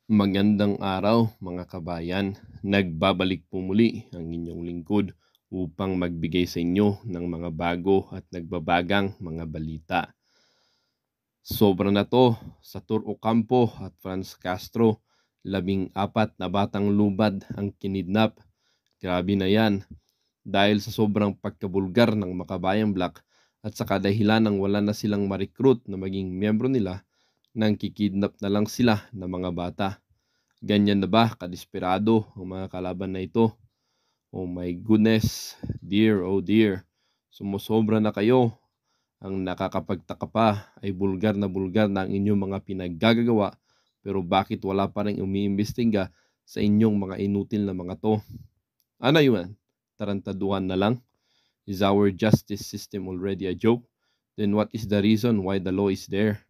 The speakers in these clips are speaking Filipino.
Magandang araw mga kabayan. Nagbabalik po muli ang inyong lingkod upang magbigay sa inyo ng mga bago at nagbabagang mga balita. Sobra na to sa Tour Ocampo at Franz Castro, 14 na batang lubad ang kinidnap. Grabe na yan dahil sa sobrang pagkabulgar ng Makabayan Black at sa kadahilan ng wala na silang ma-recruit na maging miyembro nila, nang kikidnap na lang sila ng mga bata. Ganyan na ba kadesperado ang mga kalaban na ito? Oh my goodness, dear oh dear. Sumusobra na kayo. Ang nakakapagtaka pa ay bulgar na ang inyong mga pinaggagawa, pero bakit wala pa rin umiimbestiga sa inyong mga inutil na mga to? Ano yun? Tarantaduhan na lang? Is our justice system already a joke? Then what is the reason why the law is there?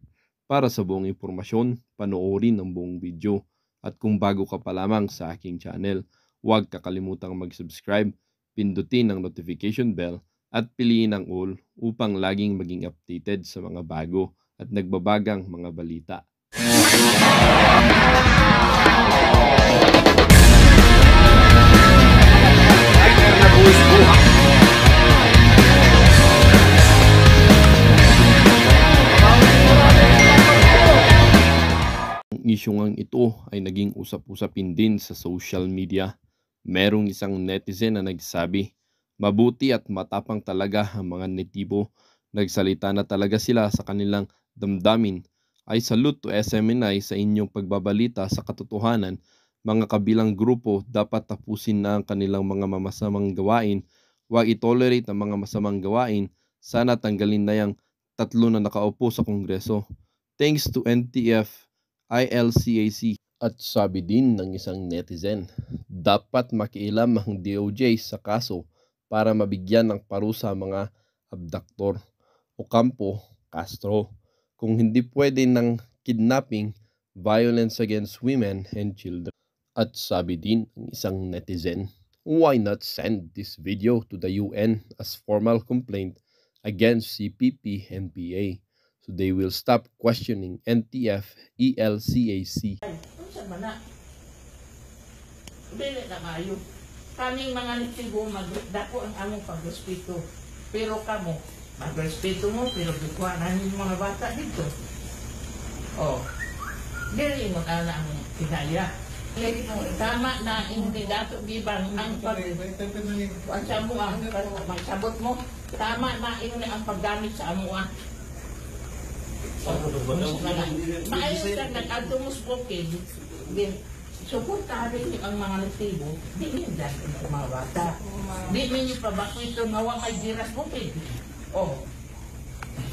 Para sa buong impormasyon, panoorin ang buong video. At kung bago ka pa lamang sa aking channel, huwag kakalimutang mag-subscribe, pindutin ang notification bell at piliin ang all upang laging maging updated sa mga bago at nagbabagang mga balita. Isyung ito ay naging usap-usapin din sa social media. Merong isang netizen na nagsabi, mabuti at matapang talaga ang mga netibo. Nagsalita na talaga sila sa kanilang damdamin. I salute to SMNI sa inyong pagbabalita sa katotohanan. Mga kabilang grupo, dapat tapusin na ang kanilang mga masamang gawain. Huwag itolerate ang mga masamang gawain. Sana tanggalin na yung 3 na nakaupo sa Kongreso. Thanks to NTF, ILCAC. At sabi din ng isang netizen, dapat makialam ang DOJ sa kaso para mabigyan ng parusa mga abductor, Ocampo, Castro. Kung hindi pwede ng kidnapping, violence against women and children. At sabi din ng isang netizen, why not send this video to the UN as formal complaint against CPP and PA? So they will stop questioning NTF, ELCAC. Unsa man na? Dili na maayo. Kaming mga nitibo magdako ang among pagrespeto. Pero kamo, magrespeto mo pero bigwa na yung mga bata dito. Oh. Dili mo na ang kinaya. Tama na hindi dato gibang ang pag sa mo ang magsabot mo. Tama na ini ang paggamit sa amuan. Maayon ka nag-atumos bukid, suportahan rin ang mga natibo, di rin dahil ang mga bata. Di rin yung pabakwito na may diras bukid. O,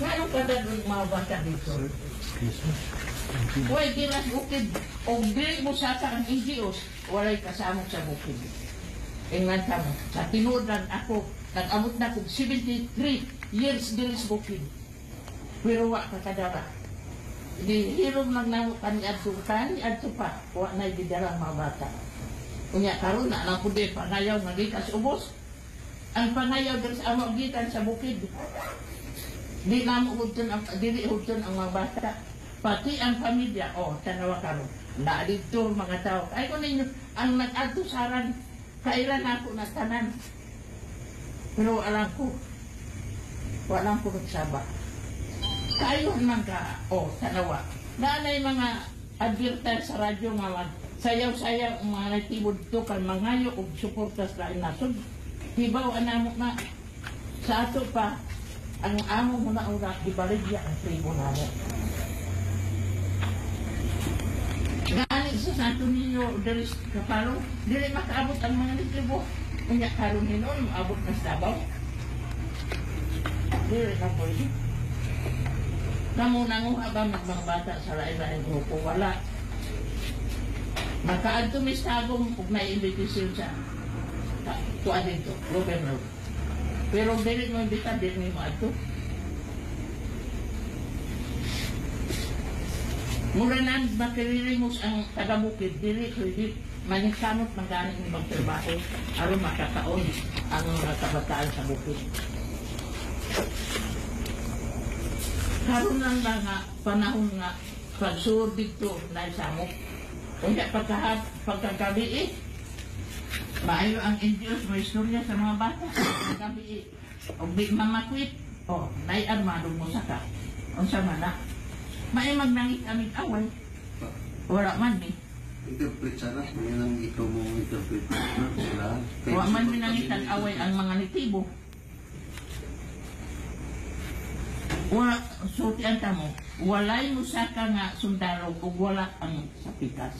gano'ng kadagod mga bata dito? Huwag diras bukid, o di mo sa ang NGOs, walay kasamok sa bukid. Ingat ka mo, sa tinudan ako, nag-amot na kong 73 years diras bukid. Pero wak kakadara. Di hirong magnamot adto pa, wak na ididarang mga bata. Kunya karon na lang po di pangayaw nga gikas ubos. Ang pangayaw din sa among gikan sa bukid. Di namo hudton ang dili hudton ang mga bata. Pati ang pamilya, tanawa karon. Na dito mga tao. Ay ko ninyo ang nag-adto saran kailan ako na tanan. Pero alam ko, walang ko nagsaba. Kayo man ka, tanawa. Naanay mga advertise sa radyo nga sayaw-sayaw ang mga natibo dito kay mangayo o suportas na inasod. Hibaw anamo na sa ato pa ang amo mo na ura ibaligya ang tribo namo. Gani sa ato ninyo diri kapalo, dili makaabot ang mga tribo. Unya karon hinon maabot na sa Davao. Dili na pwede. Kamu nanguha ba mga bata sa lain-lain grupo? Wala. Makaadto mistagong kung na-invitation sa kuan dito, governor. Pero dili mo imbita, dili mo adto. Mura na makiririmos ang taga-bukid, dili manikamot magaling ng magtrabaho aron makakaon ang mga kabataan sa bukid. Karon lang nga panahon nga pagsuod dito na isamok. Kaya pagkagabi eh, maayo ang NGOs, may istorya sa mga bata. Pagkagabi eh, o di mamakwit, o nai-armado mo sa ka. O sa mana, may magnangit-amit away. Wala man eh. Interpret sana, ngayon ang ito mo interpret sila. Wala man minangitan away ang mga nitibo. Wala, sultian ka mo, walay mo sa ka nga sundalo kung wala ang sapitas.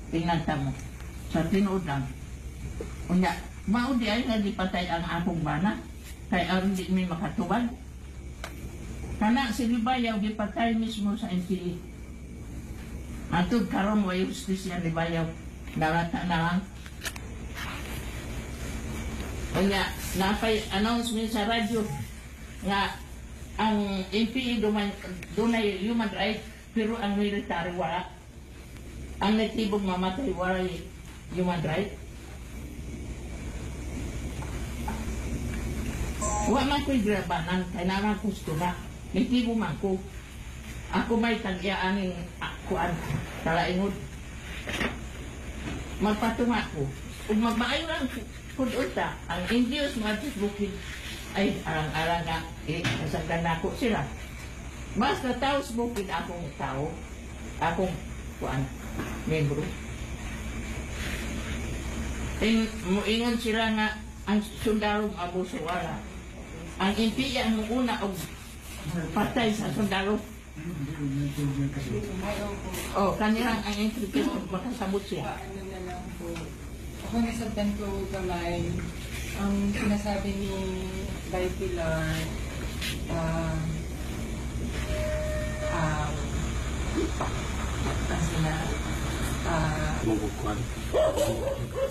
Tingnan ka mo, sa tinuod lang. Unya, maudi ay nga di patay ang akong bana, kaya aron di may makatubad. Kana si Libayaw di patay mismo sa NPA. Atod karon way justisya Libayaw, narata na lang. Unya, napay announcement sa radyo nga ang NPA dunay human right, pero ang military wala. Ang natibong mamatay wala human right. Wa man ko'y grabanan, kaya naman gusto na. Natibo man ko. Ako may tagyaan ng kuan, talaingod. Magpatunga ko. Kung magmaayo lang kudulta, ang Indios mga bukid ay arang-arang nga, nasagdan na ako sila. Basta taos bukid akong tao, akong kuan, membro. Muingon sila nga, ang sundarong abuso wala. Ang impiya ang una og patay sa sundalo. Oh, kanilang ang entry makasabot siya. Ano na lang po. Ako nasabtan ko gamay. Ang sinasabi ni Bay Pilar,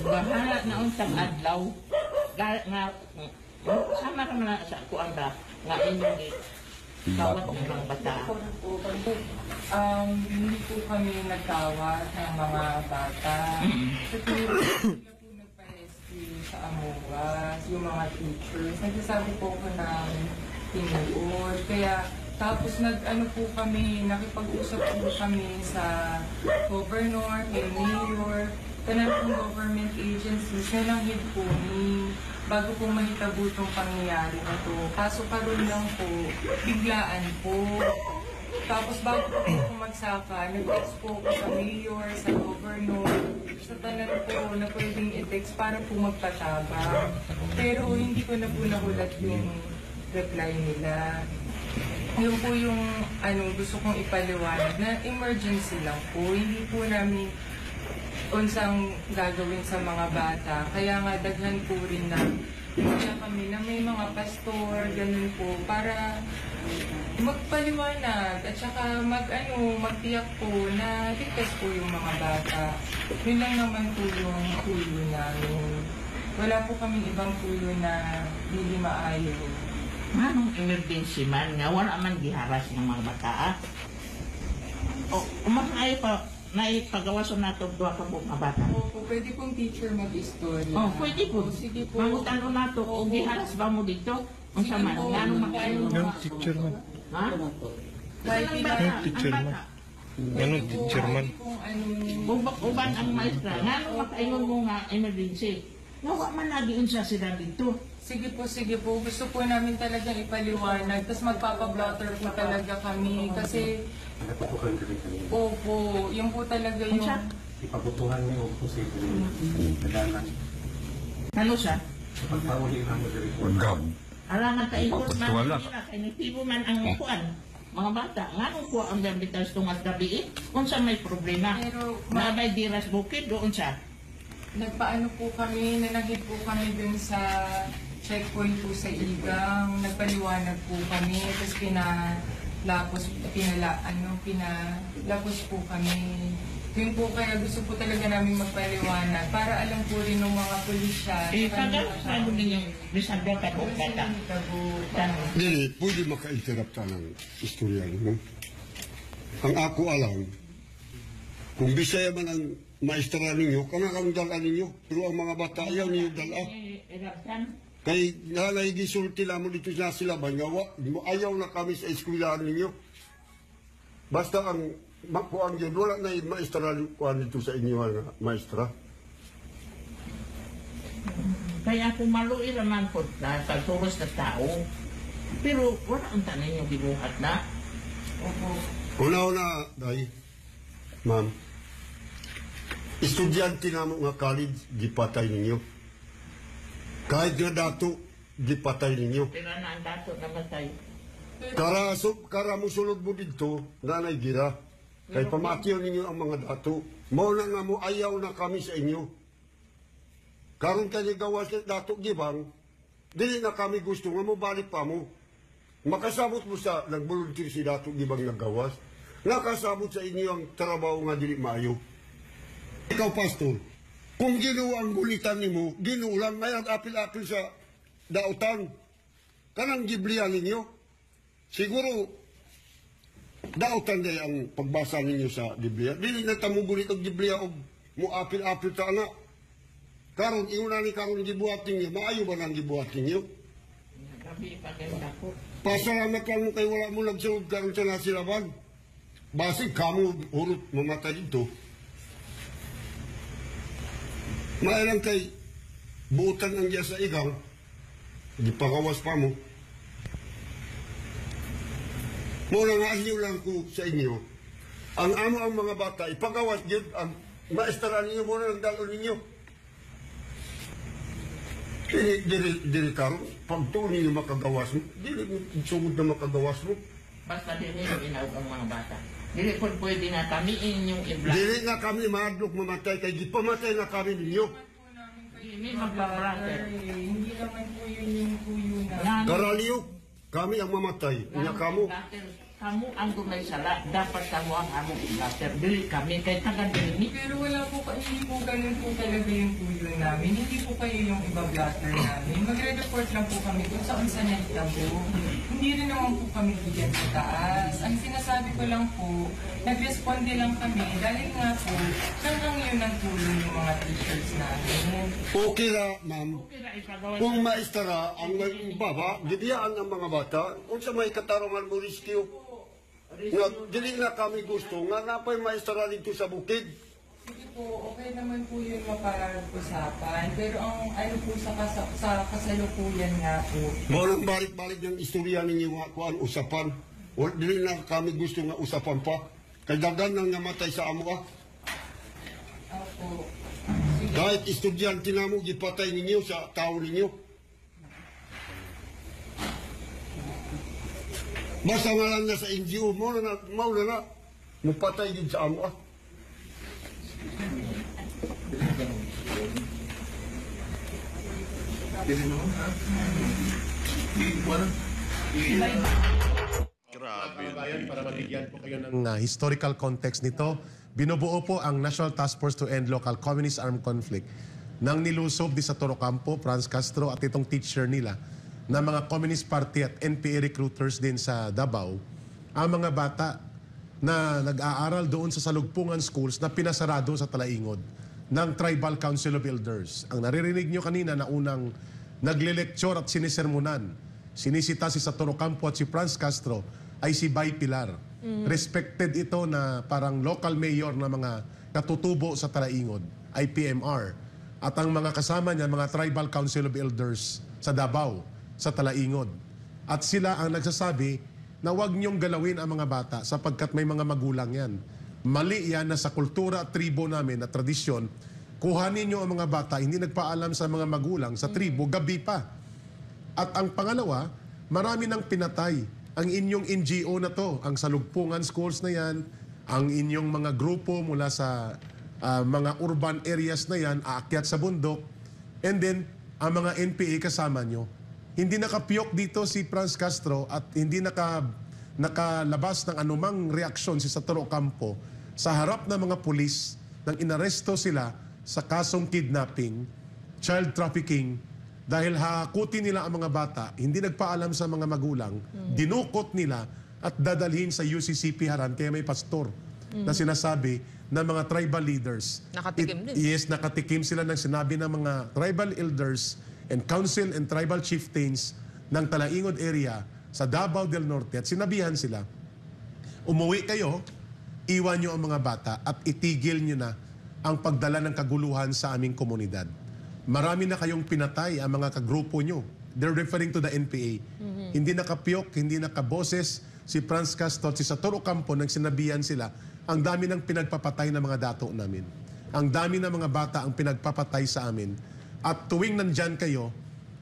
Bahala na untang adlaw. Nga, sama ka na sa kuan ba? Nga inyong kawat ng mga bata. hindi po kami nagkawat ng mga bata. Sa sila po nagpa-rescue sa Amoas, yung mga teachers. Nagsasabi po ko ng tinuod. Kaya tapos nag-ano po kami, nakipag-usap po kami sa governor, kay mayor, kanang pong government agencies, nalanghid po ni bago po mahitabo itong pangyayari na to. Kaso karoon lang po, biglaan po. Tapos bago po magsaka, nag-text po ko sa mayor, sa governor, sa tanan po na pwedeng i-text para po magpatabang. Pero hindi ko na po nahulat yung reply nila. Yun po yung gusto kong ipaliwanag na emergency lang po. Hindi po namin unsang gagawin sa mga bata. Kaya nga daghan po rin na kaya kami na may mga pastor, ganun po, para magpaliwanag at saka magtiyak po na ligtas po yung mga bata. Yun lang naman po yung tulo namin. Wala po kaming ibang tulo na hindi maayon. Manong emergency man nga, wala man giharas ng mga bata. O, umakay pa, naipagawasan nato doon ka po mga bata. Opo, pwede pong teacher mag-istorya. Oh, pwede po. Sige po. Mangutan nato, kung giharas ba mo dito, ang sama, Sige po. nga nung makain Yung teacher man. Ha? Kahit Ang ilan- bata, Yung teacher ang man. bata. Anong teacher man? Uban ang maestra, nga nung makaingon mo nga emergency. Nawa man nagiin siya sila dito. Sige po, sige po. Gusto po namin talagang ipaliwanag. Tapos magpapablotter po talaga kami. Kasi, Napapukan kami kanina. opo, yun po talaga yung... Siya? Ipabutuhan niyo po sa ito. Kadalan. Ano siya? Pagpahuli lang mo diri po. Alangan kaingon man, Wala. kay nagtibo man ang kuan. Mga bata, nga nung po ang gambitas tungas gabi, unsa may problema. Pero, Mabay diras bukid, doon siya. nagpaano po kami, nanagid po kami dun sa checkpoint po sa Igang. Nagpaliwanag po kami. Tapos pinalapos po kami. Yun po kaya gusto po talaga namin magpaliwanag para alam po rin ng mga pulisya. Sabi ninyong bisagda ka po bata. Tanong. Dili, pwede maka-interrupt ka ng istorya mo. Ang ako alam, kung bisaya man ang maestra ninyo, kang dala ninyo. Pero ang mga bata ayaw ninyo dala. Kay nalay gisulti lang mo dito na sila ba, ayaw na kami sa eskwelahan ninyo. Basta ang makuan yun, wala na yung maestra kuan dito sa inyo nga maestra. Kaya ako maluin naman po na pagturos na tao. Pero wala ang tanin yung gibuhat na. Opo. Una-una, day, ma'am, estudyante na mo nga college, gipatay ninyo. Kahit nga dato, gipatay ninyo. Pero na ang dato namatay. Kara mo sulod mo dito, nanay gira. Kay pamatyo ninyo ang mga dato. Mao na nga mo, ayaw na kami sa inyo. Karon kayo gawas ng dato gibang, dili na kami gusto nga mo balik pa mo. Makasabot mo sa nag-volunteer si dato gibang naggawas. Nakasabot sa inyo ang trabaho nga dili maayo. Ikaw, pastor, kung ginawa ang gulitan nimo, ginulang ngayon apil-apil sa dautan. Kanang gibliya ninyo. Siguro, dautan day ang pagbasa ninyo sa Biblia. Dili na tamugulit ang Biblia o mo apil-apil ta anak. Karon, iuna ni karon gibuhat ninyo, maayo ba nang gibuhat ninyo? Gabi pa kayo dako. Pasalamat lang mo kay wala mo nagsulod karon sa nasilaban. Basig kamo urot mamatay dito. Mailang kay buutan ang diya sa igang, gipakawas pa mo. Muna nga inyo lang ko sa inyo, ang amo ang mga bata, ipagawas yun, ang maestara ninyo muna ng dalo ninyo. Dili karon, pagtuon ninyo makagawas mo, dili sugod na makagawas mo. Basta din yung inawag ang mga bata. Dili po pwede na kami inyong i-block. Dili nga kami madlok mamatay, kay gipamatay na kami ninyo. Hindi magpa-brother. Hindi naman po yun yung kuyo na. Karaliyo, kami ang mamatay, inya kamo. Kamu ang tunay sala, dapat kamu ang among blatter. Dili kami kay taga dili. Pero wala po, hindi po ganun po talaga yung kuyo namin. Hindi po kayo yung iba-blatter namin. Magre-report lang po kami kung saan sa nagtabo. Hindi rin naman po kami bigyan sa taas. Ang sinasabi ko lang po, nag-responde lang kami dahil nga po, hanggang yun ang tulong ng mga teachers namin. Okay na, ma'am. Kira ipagawa. Kung maestara ang baba, gibiyaan ang mga bata, kung sa may katarungan mo rescue, nga, dili na kami gusto, nga napay maestara dito sa bukid. Sige po, okay naman po yun mapag-usapan. Pero ang ano po sa kasalukuyan nga po, Walang balik-balik ng istorya ninyo nga kuan usapan. O, dili na kami gusto nga usapan pa. Kay dagan nang namatay sa amo ah. ako, Kahit estudyante na mo, gipatay ninyo sa tao ninyo. Basta nga lang na sa NGO, mauna na, mapatay din sa amo ah. Kababayan, para mabigyan po kayo ng historical context nito, binubuo po ang National Task Force to End Local Communist Armed Conflict nang nilusob di sa Torocampo, Franz Castro at itong teacher nila na mga Communist Party at NPA recruiters din sa Davao, ang mga bata na nag-aaral doon sa salugpungan schools na pinasarado sa Talaingod ng Tribal Council of Elders. Ang naririnig nyo kanina na unang nagle-lecture at sinisermonan, sinisita si sa Torocampo at si Franz Castro ay si Bay Pilar. Respected ito na parang local mayor na mga katutubo sa Talaingod, ay PMR. At ang mga kasama niya, mga Tribal Council of Elders sa Davao, sa Talaingod. At sila ang nagsasabi na huwag niyong galawin ang mga bata sapagkat may mga magulang yan. Mali yan na sa kultura at tribo namin na tradisyon, kuhanin niyo ang mga bata, hindi nagpaalam sa mga magulang, sa tribo, gabi pa. At ang pangalawa, marami nang pinatay ang inyong NGO na to, ang salugpungan schools na yan, ang inyong mga grupo mula sa mga urban areas na yan, aakyat sa bundok, and then ang mga NPA kasama nyo. Hindi nakapiyok dito si Franz Castro at hindi nakalabas ng anumang reaksyon si Saturo Campo sa harap ng mga pulis nang inaresto sila sa kasong kidnapping, child trafficking, dahil hakutin nila ang mga bata, hindi nagpaalam sa mga magulang, dinukot nila at dadalhin sa UCCP Haran, kaya may pastor na sinasabi ng mga tribal leaders. Nakatikim din. Yes, nakatikim sila ng sinabi ng mga tribal elders and council and tribal chieftains ng Talaingod area sa Davao del Norte at sinabihan sila, umuwi kayo iwan nyo ang mga bata at itigil nyo na ang pagdala ng kaguluhan sa aming komunidad. Marami na kayong pinatay ang mga kagrupo nyo. They're referring to the NPA. Hindi nakapiyok, hindi nakaboses si Franz Castro, si Satoru Campo nang sinabihan sila, ang dami ng pinagpapatay ng mga dato namin. Ang dami ng mga bata ang pinagpapatay sa amin. At tuwing nandyan kayo,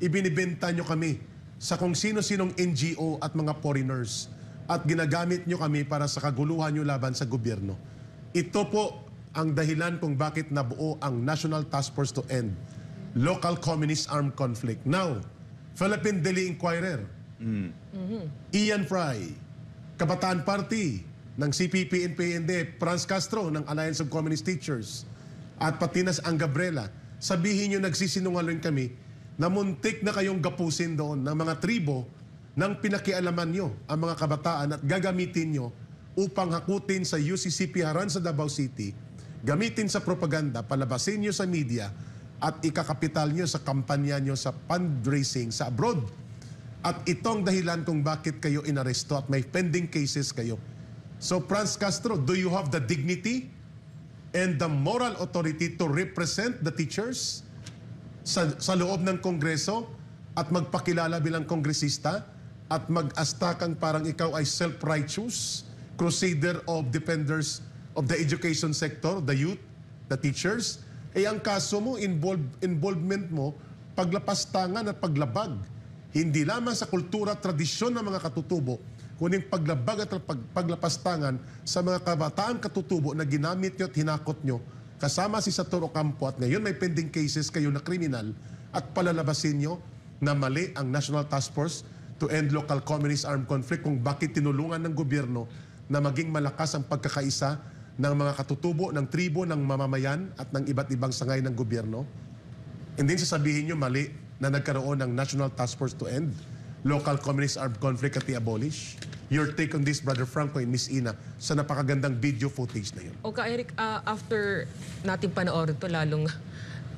ibinibenta nyo kami sa kung sino-sinong NGO at mga foreigners. At ginagamit nyo kami para sa kaguluhan nyo laban sa gobyerno. Ito po ang dahilan kung bakit nabuo ang National Task Force to End Local Communist Armed Conflict. Now, Philippine Daily Inquirer, Ian Fry, Kabataan Party ng CPP, NPND, Franz Castro ng Alliance of Communist Teachers, at pati na ang Gabriela, sabihin nyo nagsisinungaling kami na muntik na kayong gapusin doon ng mga tribo nang pinakialaman nyo ang mga kabataan at gagamitin nyo upang hakutin sa UCCP Haran sa Davao City, gamitin sa propaganda, palabasin nyo sa media, at ikakapital nyo sa kampanya nyo sa fundraising sa abroad. At itong dahilan kung bakit kayo inaresto at may pending cases kayo. So Franz Castro, do you have the dignity and the moral authority to represent the teachers sa loob ng Kongreso at magpakilala bilang kongresista at mag-astakang parang ikaw ay self-righteous crusader of defenders of the education sector, the youth, the teachers? Eh ang kaso mo, involvement mo, paglapastangan at paglabag. Hindi lamang sa kultura at tradisyon ng mga katutubo, kuning paglabag at paglapastangan sa mga kabataan katutubo na ginamit nyo at hinakot nyo, kasama si Satoru Campo, at ngayon may pending cases kayo na kriminal, at palalabasin nyo na mali ang National Task Force to End Local Communist Armed Conflict kung bakit tinulungan ng gobyerno na maging malakas ang pagkakaisa ng mga katutubo, ng tribo, ng mamamayan at ng iba't ibang sangay ng gobyerno. And then sasabihin nyo mali na nagkaroon ng National Task Force to End Local Communist Armed Conflict at i-abolish. Your take on this, Brother Franco and Miss Ina, sa napakagandang video footage na yun. O Eric, after natin panoorin to, lalong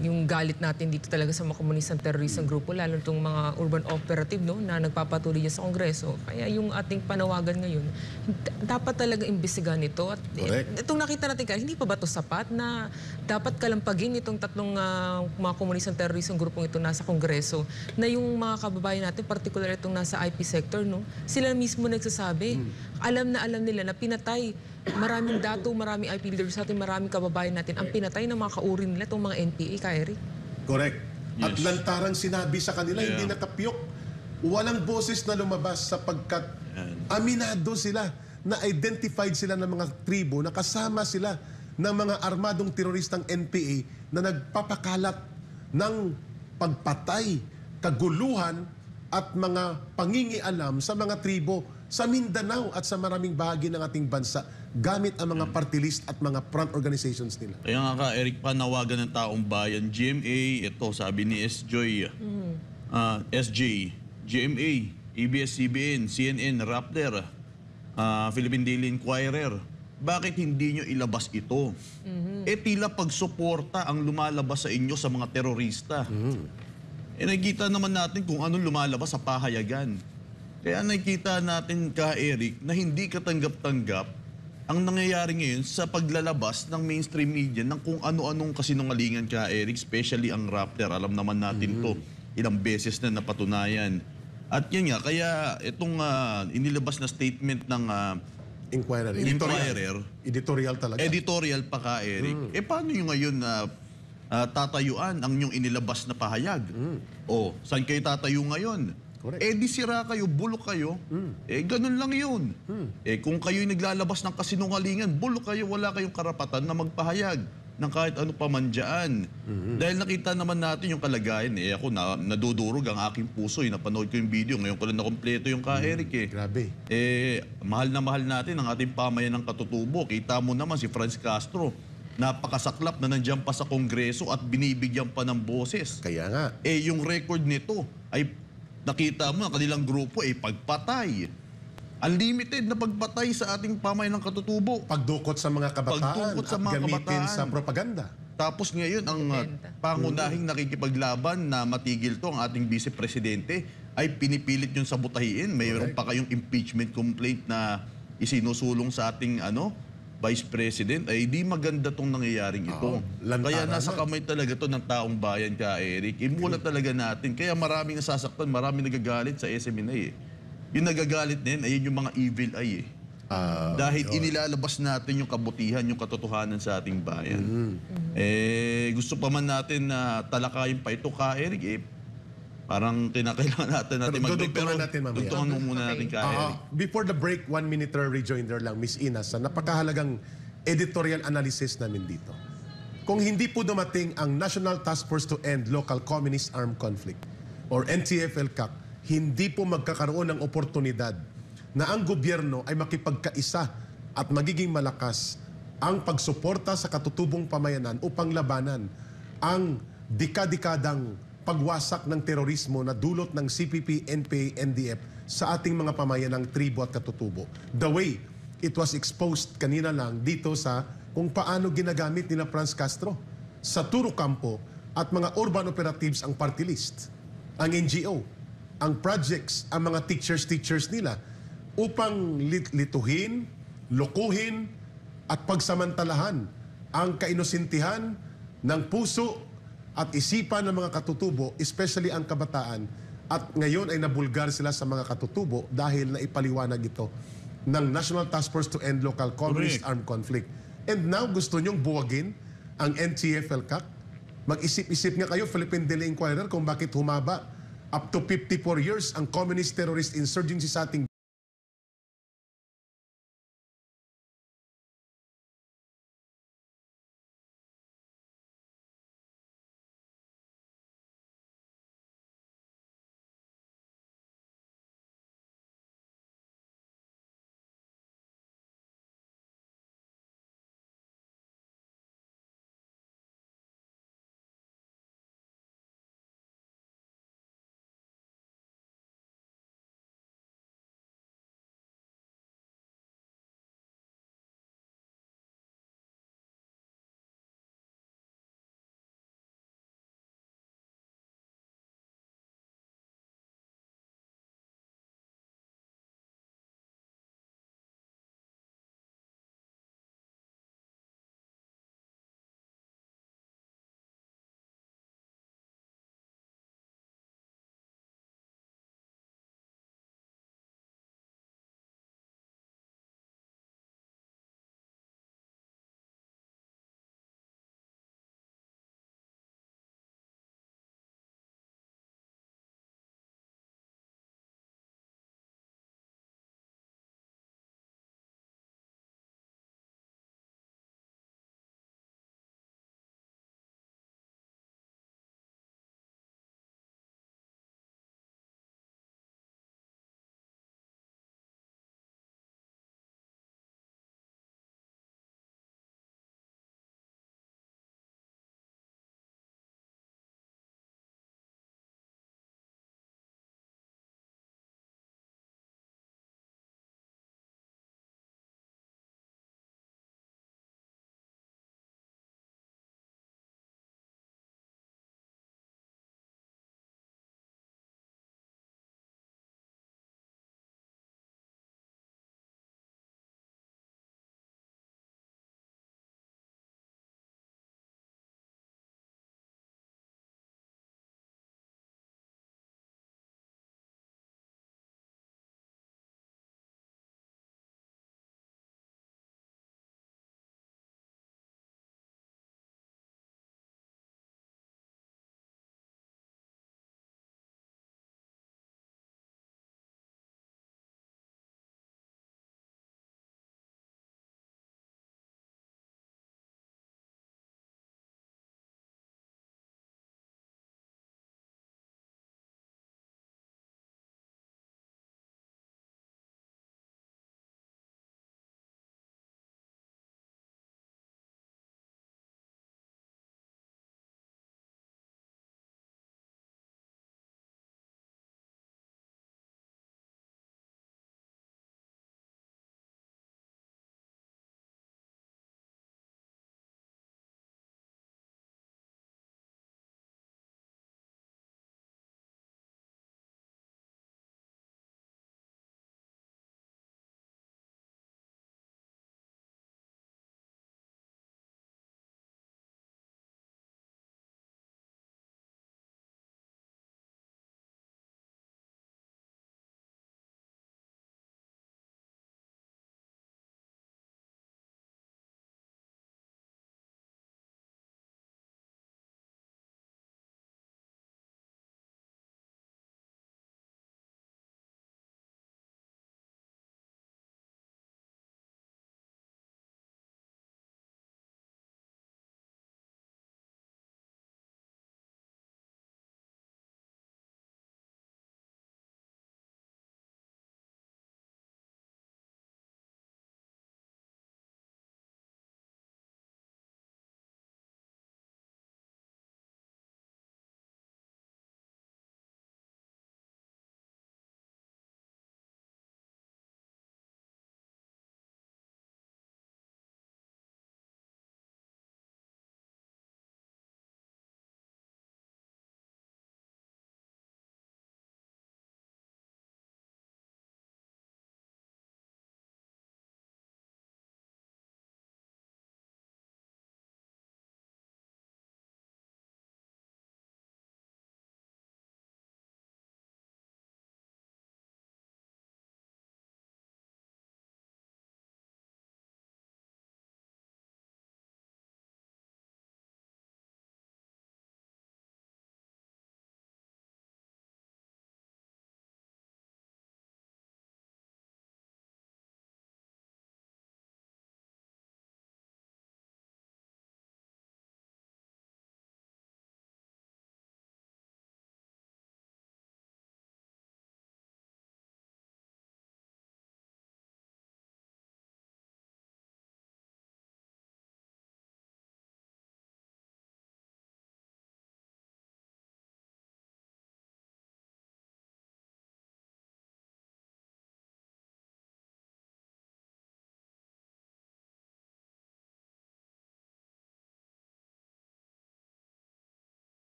yung galit natin dito talaga sa mga komunistang teroristang grupo, lalo itong mga urban operative, no, na nagpapatuloy dyan sa Kongreso. Kaya yung ating panawagan ngayon, dapat talaga imbestigahan ito. At itong nakita natin kanina, hindi pa ba ito sapat na dapat kalampagin itong tatlong mga komunistang teroristang grupong ito nasa Kongreso, na yung mga kababayan natin, particular itong nasa IP sector, no, sila mismo nagsasabi, alam nila na pinatay maraming dato, maraming IP leaders natin, maraming kababayan natin ang pinatay ng mga kauri nila, itong mga NPA, Eric. Correct. At lantarang sinabi sa kanila, hindi nakapiyok. Walang boses na lumabas sapagkat aminado sila, na identified sila ng mga tribo, na kasama sila ng mga armadong teroristang NPA na nagpapakalat ng pagpatay, kaguluhan at mga pangingialam sa mga tribo sa Mindanao at sa maraming bahagi ng ating bansa gamit ang mga party list at mga front organizations nila. Kaya nga Eric, panawagan ng taong bayan, GMA, ito sabi ni SJ, GMA, ABS-CBN, CNN, Rappler, Philippine Daily Inquirer, bakit hindi nyo ilabas ito? Eh tila pagsuporta ang lumalabas sa inyo sa mga terorista. Eh nakikita naman natin kung anong lumalabas sa pahayagan. Kaya nakikita natin Eric, na hindi katanggap-tanggap ang nangyayari ngayon sa paglalabas ng mainstream media ng kung ano-anong kasinungalingan Eric, especially ang Rappler. Alam naman natin to, ilang beses na napatunayan. At yan nga, kaya itong inilabas na statement ng Inquirer. Editorial talaga. Editorial pa Eric. Eh paano yung ngayon na tatayuan ang inyong inilabas na pahayag? O, saan kayo tatayo ngayon? Correct. Eh di sira kayo, bulok kayo. Eh ganun lang yun. Eh kung kayo'y naglalabas ng kasinungalingan, bulok kayo, wala kayong karapatan na magpahayag ng kahit ano pamandyaan. Dahil nakita naman natin yung kalagayan. Eh ako, nadudurog ang aking puso. Napanood ko yung video. Ngayon ko lang nakompleto yung Eric eh. Grabe. Eh, mahal na mahal natin ang ating pamayan ng katutubo. Kita mo naman si Franz Castro. Napakasaklap na nandiyan pa sa Kongreso at binibigyan pa ng boses. Kaya nga. Eh yung record nito ay nakita mo ang kanilang grupo ay pagpatay. Unlimited na pagpatay sa ating pamayan ng katutubo. Pagdukot sa mga kabataan Pagdukot sa at mga gamitin kabataan. sa propaganda. Tapos ngayon, ang pangunahing nakikipaglaban na matigil to ang ating vice-presidente ay pinipilit yung sabutahiin. Mayroon pa kayong impeachment complaint na isinusulong sa ating Vice President, ay di maganda tong nangyayaring ito. lantaran Kaya nasa na. kamay talaga to ng taong bayan ka, Eric. Imula talaga natin. Kaya maraming nasasaktan, maraming nagagalit sa SMNA eh. Yung nagagalit na yun, ayun yung mga evil eye eh. Dahil inilalabas natin yung kabutihan, yung katotohanan sa ating bayan. Gusto pa man natin na talakayin pa ito ka, Eric, parang kinakailangan natin Pero mag-break. dudugtungan natin mamaya. dugtungan mo muna natin ka, Eric. Before the break, 1 minute rejoinder lang, Miss Ina, sa napakahalagang editorial analysis namin dito. Kung hindi po dumating ang National Task Force to End Local Communist Armed Conflict or NTF-ELCAC, hindi po magkakaroon ng oportunidad na ang gobyerno ay makipagkaisa at magiging malakas ang pagsuporta sa katutubong pamayanan upang labanan ang dekadang pagwasak ng terorismo na dulot ng CPP, NPA, NDF sa ating mga pamayanang tribo at katutubo. The way it was exposed kanina lang dito sa kung paano ginagamit nila Franz Castro sa Turo Campo at mga urban operatives ang party list, ang NGO, ang projects, ang mga teachers nila upang lituhin, lokohin at pagsamantalahan ang kainosintihan ng puso at isipan ng mga katutubo, especially ang kabataan, at ngayon ay nabulgar sila sa mga katutubo dahil naipaliwanag ito ng National Task Force to End Local Communist Armed Conflict. And now gusto nyong buwagin ang NTF-ELCAC? Mag-isip-isip nga kayo, Philippine Daily Inquirer, kung bakit humaba up to 54 years ang communist terrorist insurgency sa ating